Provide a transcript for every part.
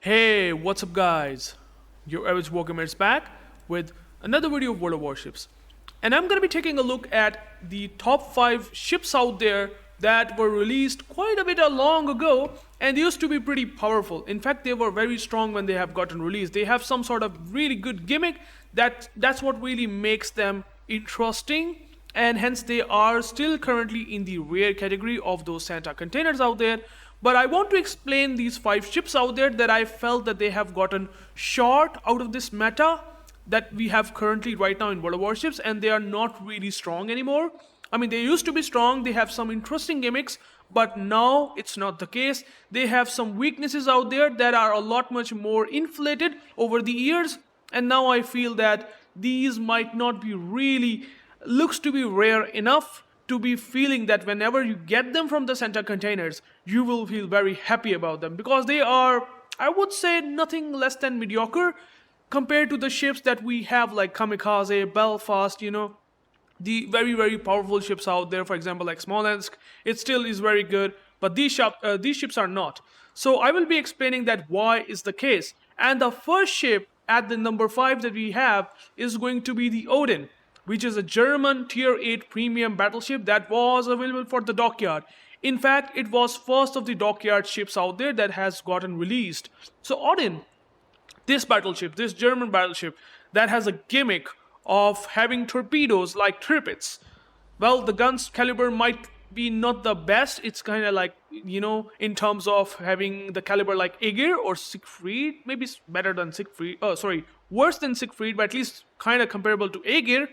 Hey, what's up guys? UrAvgWarGamer is back with another video of World of Warships. And I'm going to be taking a look at the top 5 ships out there that were released quite a bit long ago and they used to be pretty powerful. In fact, they were very strong when they have gotten released. They have some sort of really good gimmick that's what really makes them interesting, and hence they are still currently in the rare category of those Santa containers out there. But I want to explain these 5 ships out there that I felt that they have gotten short out of this meta that we have currently right now in World of Warships, and they are not really strong anymore. I mean, they used to be strong, they have some interesting gimmicks, but now it's not the case. They have some weaknesses out there that are a lot much more inflated over the years, and now I feel that these might not be really, looks to be rare enough to be feeling that whenever you get them from the center containers, you will feel very happy about them, because they are, I would say, nothing less than mediocre compared to the ships that we have like Kamikaze, Belfast, the very powerful ships out there. For example, like Smolensk, it still is very good, but these ships are not. So I will be explaining that why is the case. And the first ship at the number 5 that we have is going to be the Odin, which is a German tier 8 premium battleship that was available for the dockyard. In fact, it was first of the dockyard ships out there that has gotten released. So Odin, this battleship, this German battleship that has a gimmick of having torpedoes like Tirpitz. Well, the gun's caliber might be not the best. It's kind of like, in terms of having the caliber like Aegir or Siegfried. Maybe it's better than Siegfried. Worse than Siegfried, but at least kind of comparable to Aegir.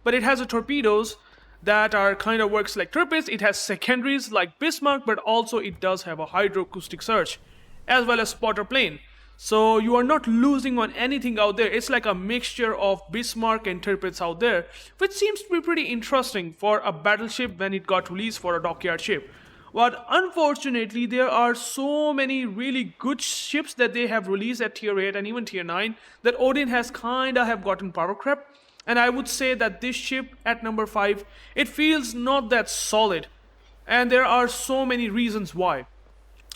But it has a torpedoes that are kind of works like Tirpitz. It has secondaries like Bismarck, but also it does have a hydroacoustic search as well as spotter plane. So you are not losing on anything out there. It's like a mixture of Bismarck and Tirpitz out there, which seems to be pretty interesting for a battleship when it got released for a dockyard ship. But unfortunately, there are so many really good ships that they have released at tier 8 and even tier 9 that Odin has kind of have gotten power creep. And I would say that this ship at number 5, it feels not that solid. And there are so many reasons why.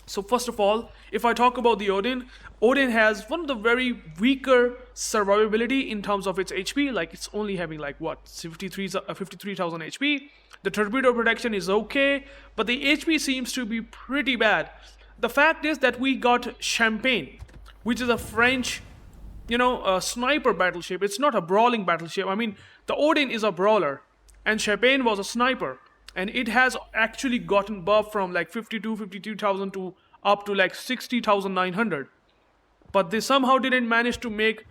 So first of all, if I talk about the Odin has one of the very weaker survivability in terms of its HP. Like, it's only having like what, 53,000 HP. The torpedo protection is okay, but the HP seems to be pretty bad. The fact is that we got Champagne, which is a French, a sniper battleship. It's not a brawling battleship. I mean, the Odin is a brawler, and Champagne was a sniper. And it has actually gotten buffed from like 52,000 to up to like 60,900. But they somehow didn't manage to make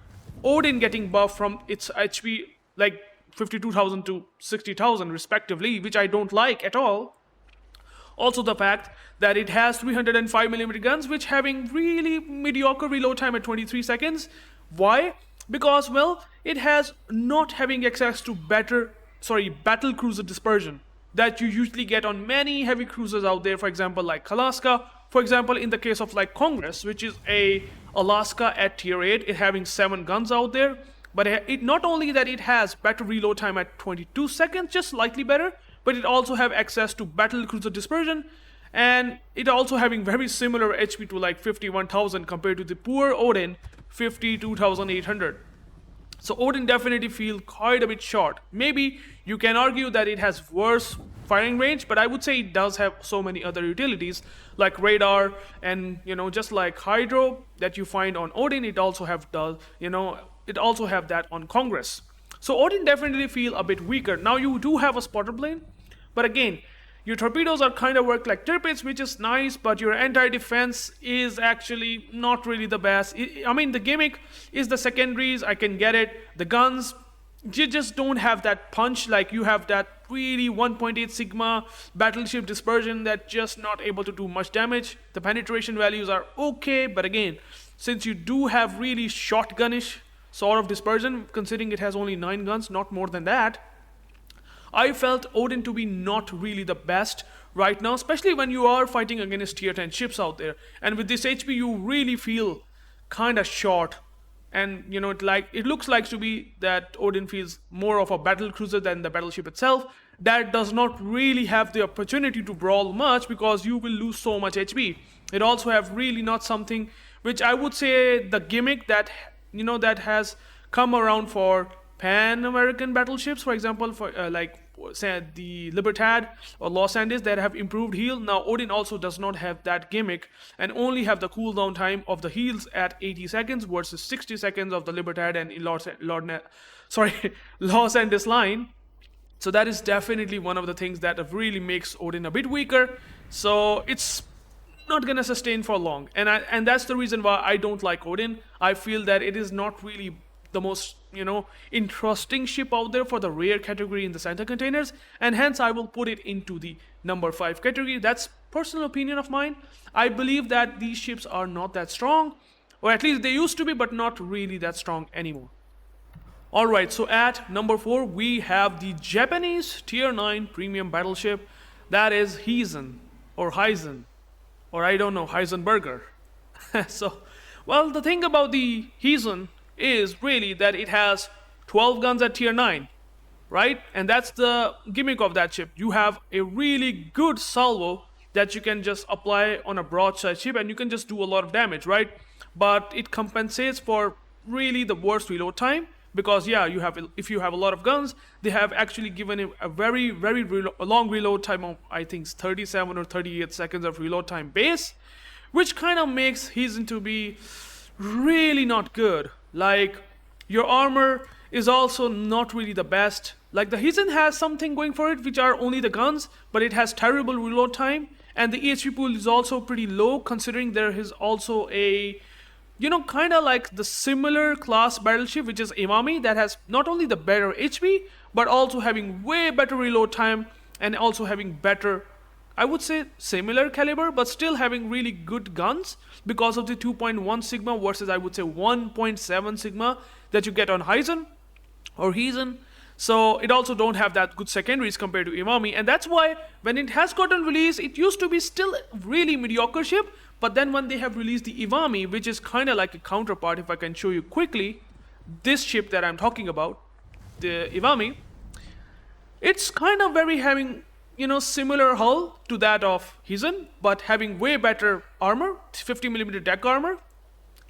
Odin getting buffed from its HP like 52,000 to 60,000 respectively, which I don't like at all. Also the fact that it has 305mm guns, which having really mediocre reload time at 23 seconds. Why? Because, well, it has not having access to battle cruiser dispersion that you usually get on many heavy cruisers out there, for example like Alaska. For example, in the case of like Congress, which is a Alaska at tier 8, it having 7 guns out there, but it not only that it has better reload time at 22 seconds, just slightly better, but it also have access to battle cruiser dispersion, and it also having very similar HP to like 51,000 compared to the poor Odin 52,800. So Odin definitely feels quite a bit short. Maybe you can argue that it has worse firing range, but I would say it does have so many other utilities like radar and just like hydro that you find on Odin. It also have that on Congress. So Odin definitely feel a bit weaker. Now you do have a spotter plane, but again, your torpedoes are kind of work like Tirpitz, which is nice, but your anti-defense is actually not really the best. I mean, the gimmick is the secondaries, I can get it. The guns, you just don't have that punch. Like, you have that really 1.8 Sigma battleship dispersion that just not able to do much damage. The penetration values are okay, but again, since you do have really shotgunish sort of dispersion, considering it has only 9 guns, not more than that, I felt Odin to be not really the best right now, especially when you are fighting against tier 10 ships out there. And with this HP, you really feel kind of short. And it looks like to be that Odin feels more of a battle cruiser than the battleship itself. that does not really have the opportunity to brawl much because you will lose so much HP. It also have really not something which I would say the gimmick that that has come around for Pan-American battleships, for example, for like say the Libertad or Los Andes that have improved heal. Now Odin also does not have that gimmick and only have the cooldown time of the heals at 80 seconds versus 60 seconds of the Libertad and Los Andes line. So that is definitely one of the things that really makes Odin a bit weaker. So it's not gonna sustain for long, and that's the reason why I don't like Odin. I feel that it is not really the most interesting ship out there for the rare category in the center containers, and hence I will put it into the number 5 category. That's personal opinion of mine. I believe that these ships are not that strong, or at least they used to be, but not really that strong anymore. Alright, so at number 4 we have the Japanese tier 9 premium battleship, that is Hizen, or I don't know, Heisenberger. So, well, the thing about the Hizen is really that it has 12 guns at tier 9, right? And that's the gimmick of that ship. You have a really good salvo that you can just apply on a broadside ship and you can just do a lot of damage, right? But it compensates for really the worst reload time because if you have a lot of guns, they have actually given it a very long reload time of I think 37 or 38 seconds of reload time base, which kind of makes Hizen to be really not good. Like, your armor is also not really the best. Like, the Hizen has something going for it, which are only the guns, but it has terrible reload time, and the HP pool is also pretty low, considering there is also a, kind of like the similar class battleship, which is Imami, that has not only the better HP, but also having way better reload time, and also having better, I would say similar caliber, but still having really good guns because of the 2.1 Sigma versus I would say 1.7 Sigma that you get on Hizen. So it also don't have that good secondaries compared to Imami, and that's why when it has gotten released, it used to be still really mediocre ship, but then when they have released the Imami, which is kind of like a counterpart, if I can show you quickly, this ship that I'm talking about, the Imami, it's kind of very having similar hull to that of Hizen, but having way better armor, 50mm deck armor.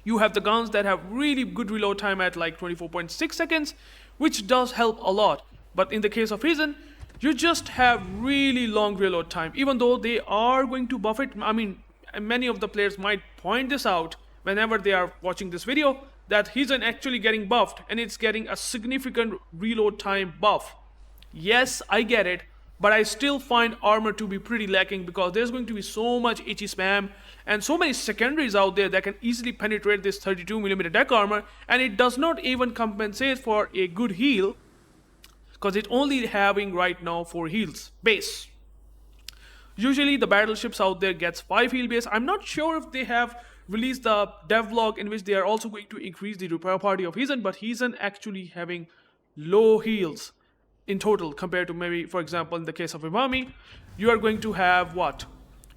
You have the guns that have really good reload time at like 24.6 seconds, which does help a lot. But in the case of Hizen, you just have really long reload time, even though they are going to buff it. I mean, many of the players might point this out whenever they are watching this video, that Hizen actually getting buffed, and it's getting a significant reload time buff. Yes, I get it, but I still find armor to be pretty lacking because there's going to be so much HE spam and so many secondaries out there that can easily penetrate this 32mm deck armor, and it does not even compensate for a good heal because it's only having right now 4 heals base. Usually the battleships out there gets 5 heal base. I'm not sure if they have released the devlog in which they are also going to increase the repair party of Hizen, but Hizen actually having low heals in total compared to maybe, for example, in the case of Imami, you are going to have what?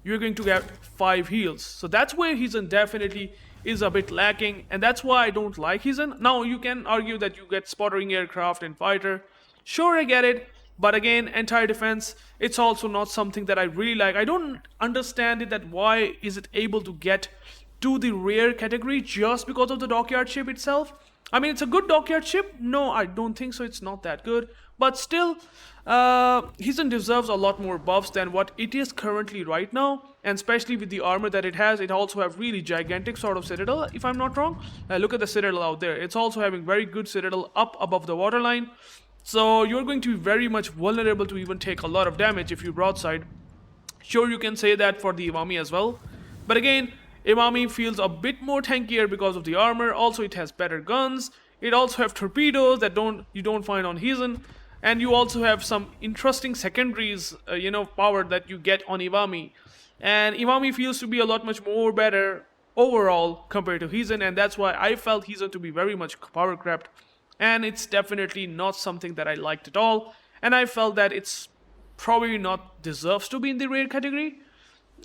You're going to get 5 heals. So that's where Hizen definitely is a bit lacking, and that's why I don't like Hizen. Now you can argue that you get spottering aircraft and fighter. Sure, I get it, but again, entire defense, it's also not something that I really like. I don't understand it, that why is it able to get to the rare category just because of the dockyard ship itself. I mean, it's a good dockyard ship. No, I don't think so. It's not that good. But still, Hizen deserves a lot more buffs than what it is currently right now. And especially with the armor that it has, it also have really gigantic sort of citadel, if I'm not wrong. Look at the citadel out there. It's also having very good citadel up above the waterline. So you're going to be very much vulnerable to even take a lot of damage if you broadside. Sure, you can say that for the Imami as well. But again, Imami feels a bit more tankier because of the armor. Also, it has better guns. It also have torpedoes that you don't find on Hizen. And you also have some interesting secondaries, power that you get on Imami. And Imami feels to be a lot much more better overall compared to Hizen, and that's why I felt Hizen to be very much power crept. And it's definitely not something that I liked at all. And I felt that it's probably not deserves to be in the rare category.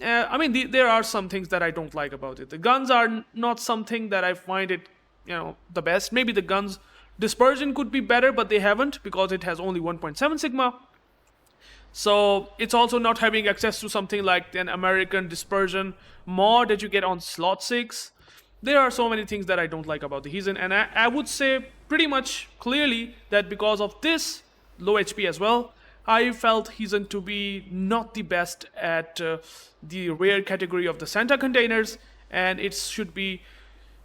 I mean, there are some things that I don't like about it. The guns are not something that I find it, the best. Maybe the guns dispersion could be better, but they haven't because it has only 1.7 Sigma. So it's also not having access to something like an American dispersion mod that you get on slot 6. There are so many things that I don't like about the Hizen, and I would say pretty much clearly that because of this low HP as well, I felt Hizen to be not the best at the rare category of the Santa containers, and it should be,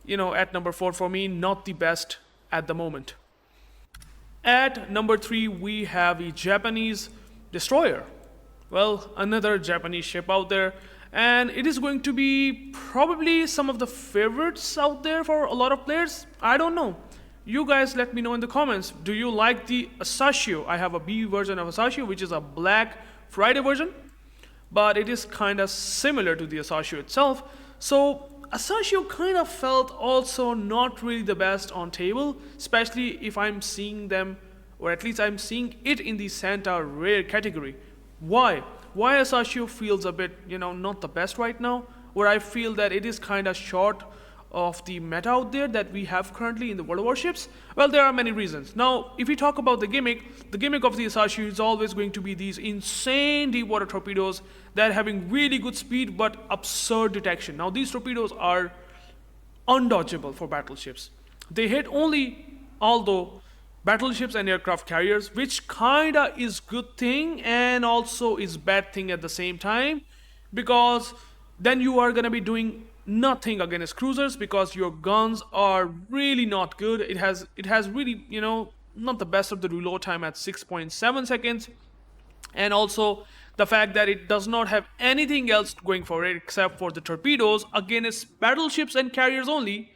at number 4 for me, not the best at the moment. At number 3, we have a Japanese destroyer. Well, another Japanese ship out there, and it is going to be probably some of the favorites out there for a lot of players. I don't know. You guys let me know in the comments. Do you like the Asashio? I have a B version of Asashio, which is a Black Friday version, but it is kind of similar to the Asashio itself. So Asashio kind of felt also not really the best on table, especially if I'm seeing them, or at least I'm seeing it in the Santa rare category. Why? Why Asashio feels a bit, not the best right now, where I feel that it is kind of short of the meta out there that we have currently in the World of Warships? Well, there are many reasons. Now, if we talk about the gimmick of the Asashio is always going to be these insane deep water torpedoes that are having really good speed but absurd detection. Now, these torpedoes are undodgeable for battleships. They hit only, although, battleships and aircraft carriers, which kinda is good thing and also is bad thing at the same time, because then you are gonna be doing nothing against cruisers because your guns are really not good. It has really, not the best of the reload time at 6.7 seconds, and also the fact that it does not have anything else going for it except for the torpedoes against battleships and carriers only.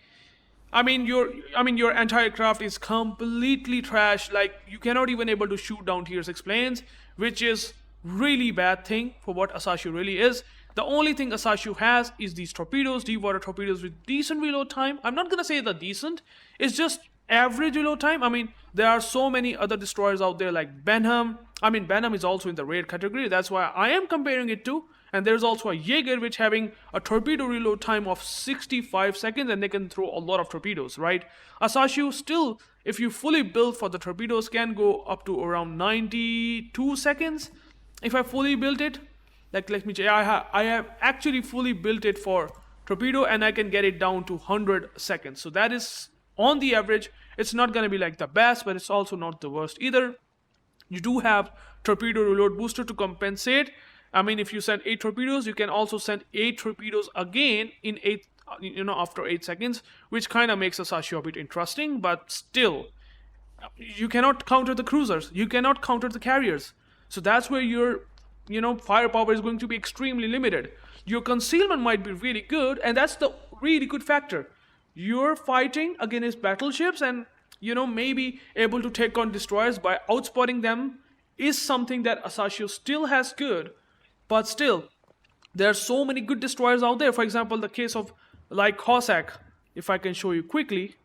Your anti-aircraft is completely trash. Like, you cannot even able to shoot down tier 6 planes, which is really bad thing for what Asashio really is. The only thing Asashio has is these torpedoes, deep water torpedoes with decent reload time. I'm not gonna say the decent, it's just average reload time. There are so many other destroyers out there like Benham. Benham is also in the rare category, that's why I am comparing it to. And there's also a Jaeger which having a torpedo reload time of 65 seconds, and they can throw a lot of torpedoes, right? Asashio still, if you fully build for the torpedoes, can go up to around 92 seconds. If I fully built it, like let me check, I have actually fully built it for torpedo, and I can get it down to 100 seconds. So that is on the average. It's not gonna be like the best, but it's also not the worst either. You do have torpedo reload booster to compensate. If you send 8 torpedoes, you can also send 8 torpedoes again in 8, after 8 seconds, which kind of makes Asashio a bit interesting. But still, you cannot counter the cruisers, you cannot counter the carriers. So that's where your, firepower is going to be extremely limited. Your concealment might be really good, and that's the really good factor. You're fighting against battleships, and maybe able to take on destroyers by outspotting them is something that Asashio still has good. But still, there are so many good destroyers out there. For example, the case of like Cossack, if I can show you quickly.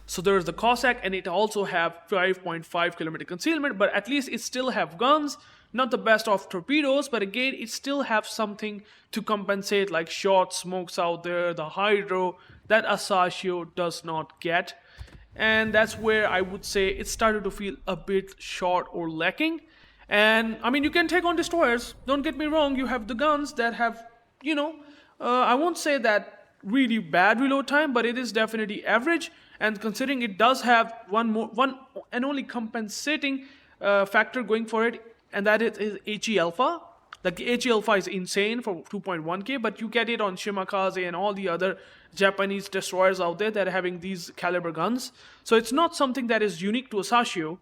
So there is the Cossack, and it also have 5.5 kilometer concealment, but at least it still have guns. Not the best of torpedoes, but again, it still have something to compensate, like short smokes out there, the hydro that Asashio does not get. And that's where I would say it started to feel a bit short or lacking. And you can take on destroyers, don't get me wrong. You have the guns that have, I won't say that really bad reload time, but it is definitely average. And considering it does have one and only compensating factor going for it, and that is HE Alpha. Like, the HE Alpha is insane for 2.1k, but you get it on Shimakaze and all the other Japanese destroyers out there that are having these caliber guns. So it's not something that is unique to Asashio.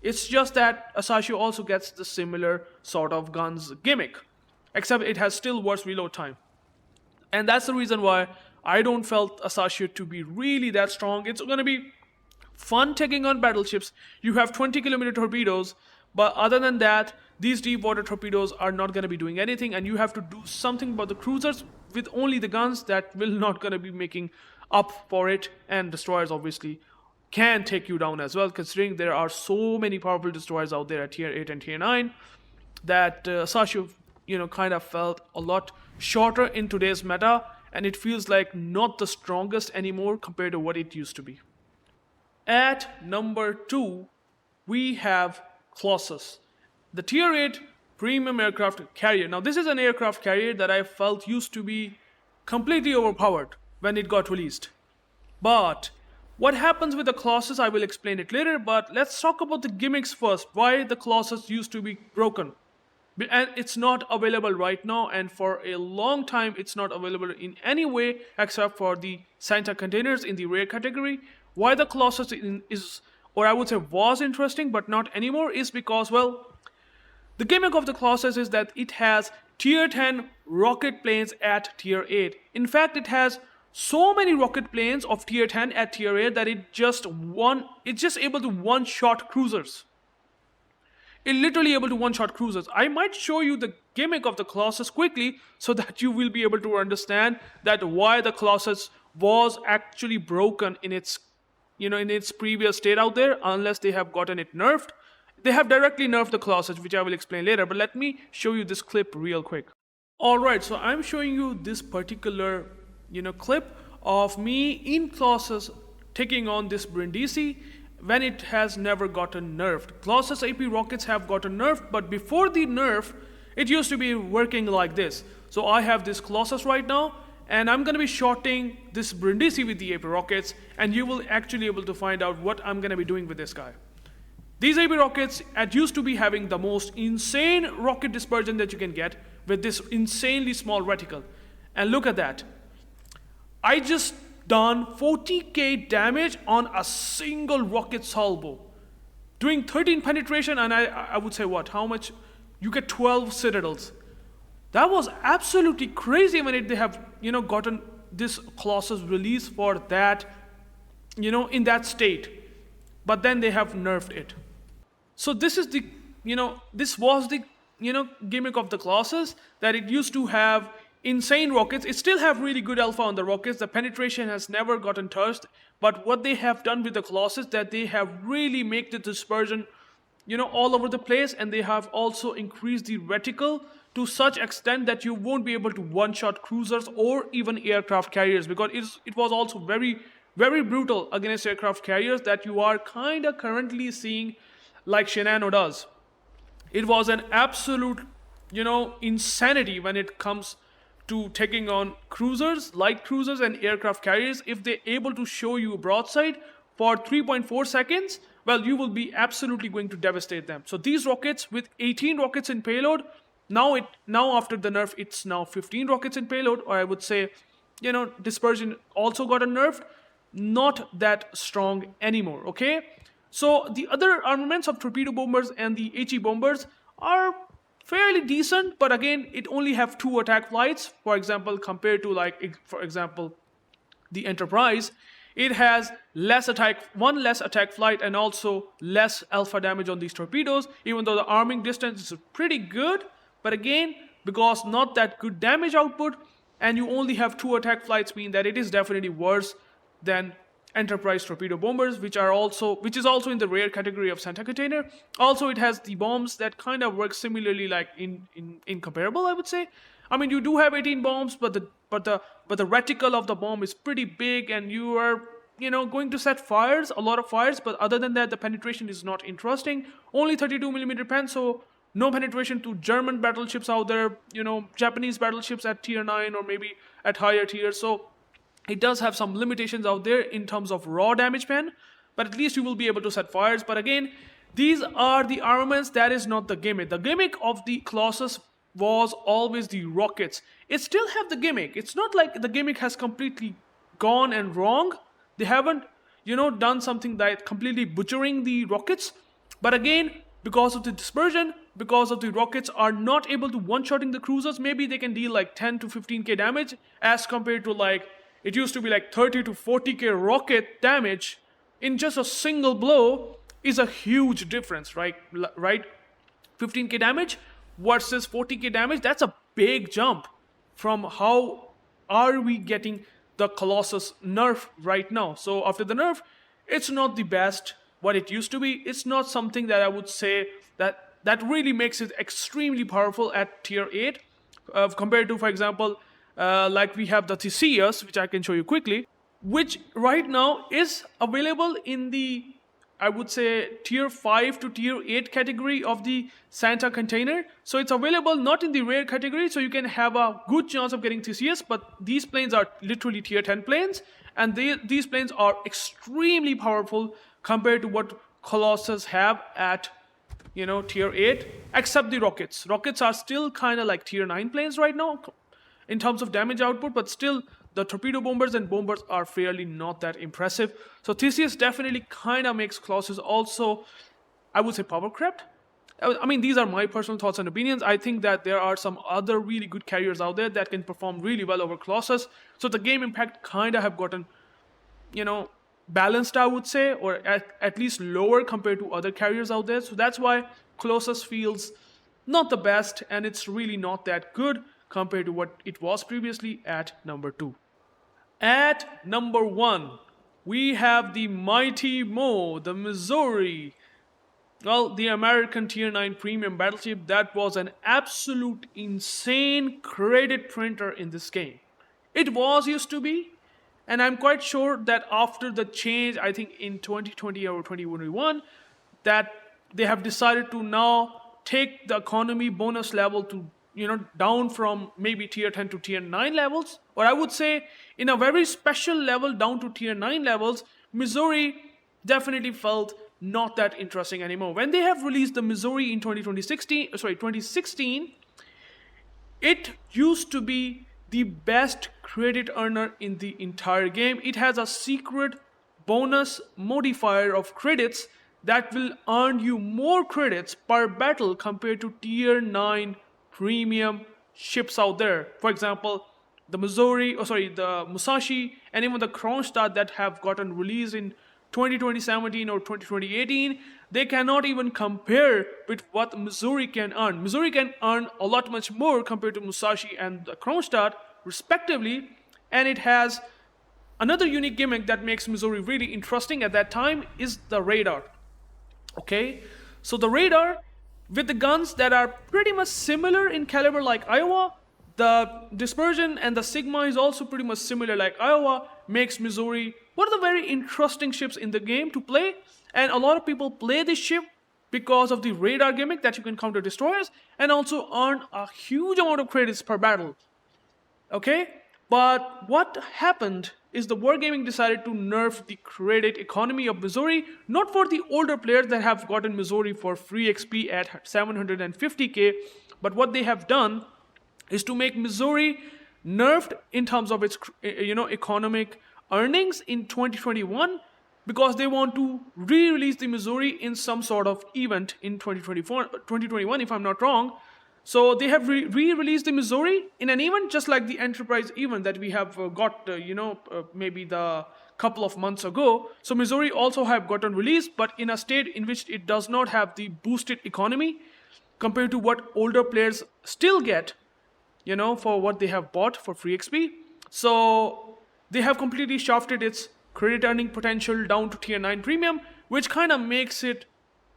It's just that Asashio also gets the similar sort of guns gimmick, except it has still worse reload time. And that's the reason why I don't felt Asashio to be really that strong. It's going to be fun taking on battleships. You have 20 kilometer torpedoes, but other than that, these deep water torpedoes are not going to be doing anything, and you have to do something about the cruisers with only the guns that will not going to be making up for it. And destroyers obviously can take you down as well, considering there are so many powerful destroyers out there at tier 8 and tier 9 that Asashio, kind of felt a lot shorter in today's meta, and it feels like not the strongest anymore compared to what it used to be. At number 2, we have Colossus. The tier 8 premium aircraft carrier. Now this is an aircraft carrier that I felt used to be completely overpowered when it got released. But what happens with the Colossus, I will explain it later, but let's talk about the gimmicks first. Why the Colossus used to be broken. And it's not available right now, and for a long time it's not available in any way except for the Santa containers in the rare category. Why the Colossus is, or I would say was interesting but not anymore, is because, well, the gimmick of the Colossus is that it has tier 10 rocket planes at tier 8. In fact, it has so many rocket planes of tier 10 at tier 8 that it's just able to one-shot cruisers. It literally able to one-shot cruisers. I might show you the gimmick of the Colossus quickly so that you will be able to understand that why the Colossus was actually broken in its previous state out there, unless they have gotten it nerfed. They have directly nerfed the Colossus, which I will explain later, but let me show you this clip real quick. Alright, so I'm showing you this particular clip of me in Colossus taking on this Brindisi when it has never gotten nerfed. Colossus AP rockets have gotten nerfed, but before the nerf, it used to be working like this. So I have this Colossus right now, and I'm going to be shotting this Brindisi with the AP rockets, and you will actually able to find out what I'm going to be doing with this guy. These AP rockets used to be having the most insane rocket dispersion that you can get with this insanely small reticle. And look at that. I just done 40k damage on a single rocket salvo. Doing 13 penetration, and I would say what? How much? You get 12 citadels. That was absolutely crazy when they have gotten this Colossus release for that, in that state. But then they have nerfed it. So this is the, this was the, gimmick of the Colossus, that it used to have insane rockets. It still have really good alpha on the rockets. The penetration has never gotten touched. But what they have done with the Colossus, that they have really made the dispersion, all over the place, and they have also increased the reticle to such extent that you won't be able to one-shot cruisers or even aircraft carriers, because it was also very, very brutal against aircraft carriers that you are kind of currently seeing like Shinano does. It was an absolute, insanity when it comes to taking on cruisers, light cruisers and aircraft carriers. If they're able to show you a broadside for 3.4 seconds, well, you will be absolutely going to devastate them. So these rockets with 18 rockets in payload, now after the nerf, it's now 15 rockets in payload, or I would say, dispersion also got a nerfed, not that strong anymore, okay? So the other armaments of torpedo bombers and the HE bombers are fairly decent, but again, it only have 2 attack flights. For example, compared to the Enterprise, it has one less attack flight and also less alpha damage on these torpedoes, even though the arming distance is pretty good. But again, because not that good damage output, and you only have 2 attack flights, mean that it is definitely worse than Enterprise torpedo bombers, which is also in the rare category of Santa container. Also, it has the bombs that kind of work similarly, like incomparable, I would say. I mean, you do have 18 bombs, but the reticle of the bomb is pretty big, and you are going to set fires, a lot of fires. But other than that, the penetration is not interesting. Only 32mm pen, so no penetration to German battleships out there. Japanese battleships at tier 9 or maybe at higher tiers. So it does have some limitations out there in terms of raw damage pen, but at least you will be able to set fires. But again, these are the armaments. That is not the gimmick. The gimmick of the Colossus was always the rockets. It still have the gimmick. It's not like the gimmick has completely gone and wrong. They haven't, done something like completely butchering the rockets. But again, because of the dispersion, because of the rockets are not able to one-shotting the cruisers, maybe they can deal like 10 to 15k damage as compared to it used to be like 30 to 40k rocket damage in just a single blow is a huge difference, right? 15k damage versus 40k damage, that's a big jump from how are we getting the Colossus nerf right now. So after the nerf, it's not the best what it used to be. It's not something that I would say that really makes it extremely powerful at tier 8 compared to, for example, like we have the Theseus, which I can show you quickly, which right now is available in the, I would say, tier 5 to tier 8 category of the Santa container. So it's available not in the rare category, so you can have a good chance of getting Theseus, but these planes are literally tier 10 planes, and these planes are extremely powerful compared to what Colossus have at tier 8, except the rockets. Rockets are still kind of like tier 9 planes right now in terms of damage output, but still the torpedo bombers and bombers are fairly not that impressive. So Theseus definitely kind of makes Colossus also, I would say, power crept. I mean, these are my personal thoughts and opinions. I think that there are some other really good carriers out there that can perform really well over Colossus. So the game impact kind of have gotten, balanced, I would say, or at least lower compared to other carriers out there. So that's why Colossus feels not the best, and it's really not that good compared to what it was previously at number 2. At number 1, we have the Mighty Mo, the Missouri. Well, the American Tier 9 premium battleship that was an absolute insane credit printer in this game. It was used to be, and I'm quite sure that after the change, I think in 2020 or 2021, that they have decided to now take the economy bonus level to down from maybe tier 10 to tier 9 levels, or I would say in a very special level down to tier 9 levels. Missouri definitely felt not that interesting anymore. When they have released the Missouri in 2016, it used to be the best credit earner in the entire game. It has a secret bonus modifier of credits that will earn you more credits per battle compared to tier 9 premium ships out there. For example, the Musashi, and even the Kronstadt that have gotten released in 2017 or 2018, they cannot even compare with what Missouri can earn. Missouri can earn a lot much more compared to Musashi and the Kronstadt respectively, and it has another unique gimmick that makes Missouri really interesting at that time is the radar. Okay, so the radar with the guns that are pretty much similar in caliber like Iowa, the dispersion and the Sigma is also pretty much similar like Iowa, makes Missouri one of the very interesting ships in the game to play. And a lot of people play this ship because of the radar gimmick that you can counter destroyers and also earn a huge amount of credits per battle. Okay, but what happened is the Wargaming decided to nerf the credit economy of Missouri, not for the older players that have gotten Missouri for free XP at 750k, but what they have done is to make Missouri nerfed in terms of its economic earnings in 2021, because they want to re-release the Missouri in some sort of event in 2021 if I'm not wrong. So they have re-released the Missouri in an event just like the Enterprise event that we have got maybe the couple of months ago. So Missouri also have gotten released, but in a state in which it does not have the boosted economy compared to what older players still get, for what they have bought for free XP. So they have completely shafted its credit earning potential down to tier 9 premium, which kind of makes it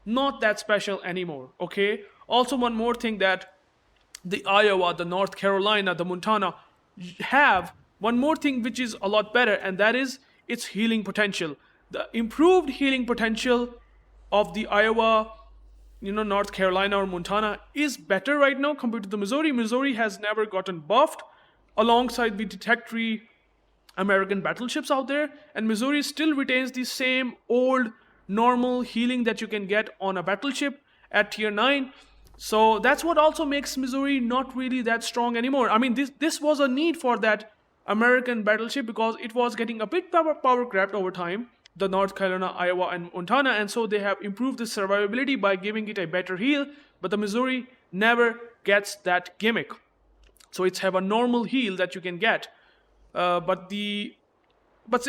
not that special anymore. Okay, also one more thing that the Iowa, the North Carolina, the Montana have, one more thing which is a lot better, and that is its healing potential. The improved healing potential of the Iowa, North Carolina or Montana is better right now compared to the Missouri. Missouri has never gotten buffed alongside the detectory American battleships out there, and Missouri still retains the same old normal healing that you can get on a battleship at tier 9. So that's what also makes Missouri not really that strong anymore. I mean, this was a need for that American battleship because it was getting a bit power crept over time, the North Carolina, Iowa, and Montana, and so they have improved the survivability by giving it a better heal, but the Missouri never gets that gimmick. So it's have a normal heal that you can get, but they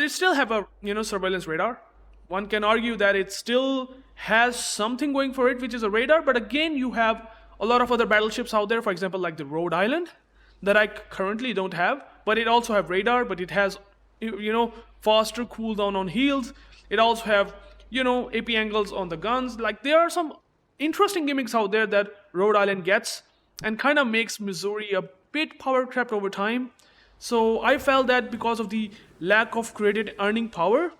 still have a surveillance radar. One can argue that it still has something going for it, which is a radar, but again, you have a lot of other battleships out there, for example, like the Rhode Island, that I currently don't have, but it also have radar, but it has, faster cooldown on heals. It also have, AP angles on the guns. Like, there are some interesting gimmicks out there that Rhode Island gets and kind of makes Missouri a bit power crept over time. So I felt that because of the lack of credit earning power,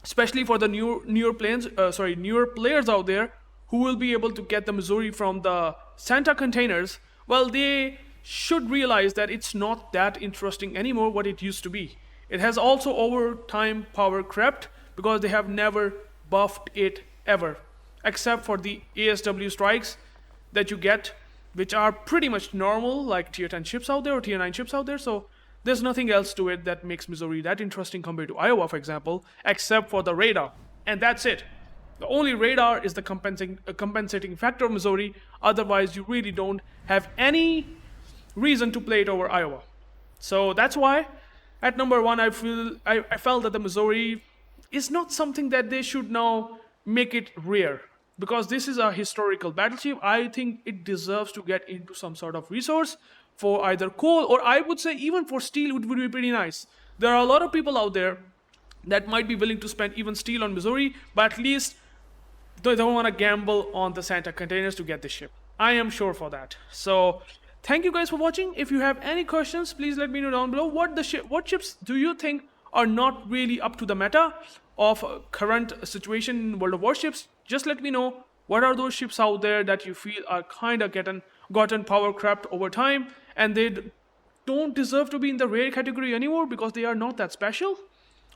especially for the newer players out there who will be able to get the Missouri from the Santa containers. Well, they should realize that it's not that interesting anymore what it used to be. It has also over time power crept because they have never buffed it ever, except for the ASW strikes that you get, which are pretty much normal, like tier 10 ships out there or tier 9 ships out there. So there's nothing else to it that makes Missouri that interesting compared to Iowa, for example, except for the radar. And that's it. The only radar is the compensating factor of Missouri. Otherwise, you really don't have any reason to play it over Iowa. So that's why at number one, I felt that the Missouri is not something that they should now make it rare, because this is a historical battleship. I think it deserves to get into some sort of resource for either coal, or I would say even for steel would be pretty nice. There are a lot of people out there that might be willing to spend even steel on Missouri, but at least they don't want to gamble on the Santa containers to get the ship. I am sure for that. So thank you guys for watching. If you have any questions, please let me know down below. What ships do you think are not really up to the meta of current situation in World of Warships? Just let me know. What are those ships out there that you feel are kind of gotten power crept over time, and they don't deserve to be in the rare category anymore because they are not that special?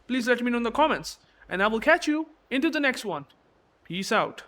Please let me know in the comments, and I will catch you into the next one. Peace out.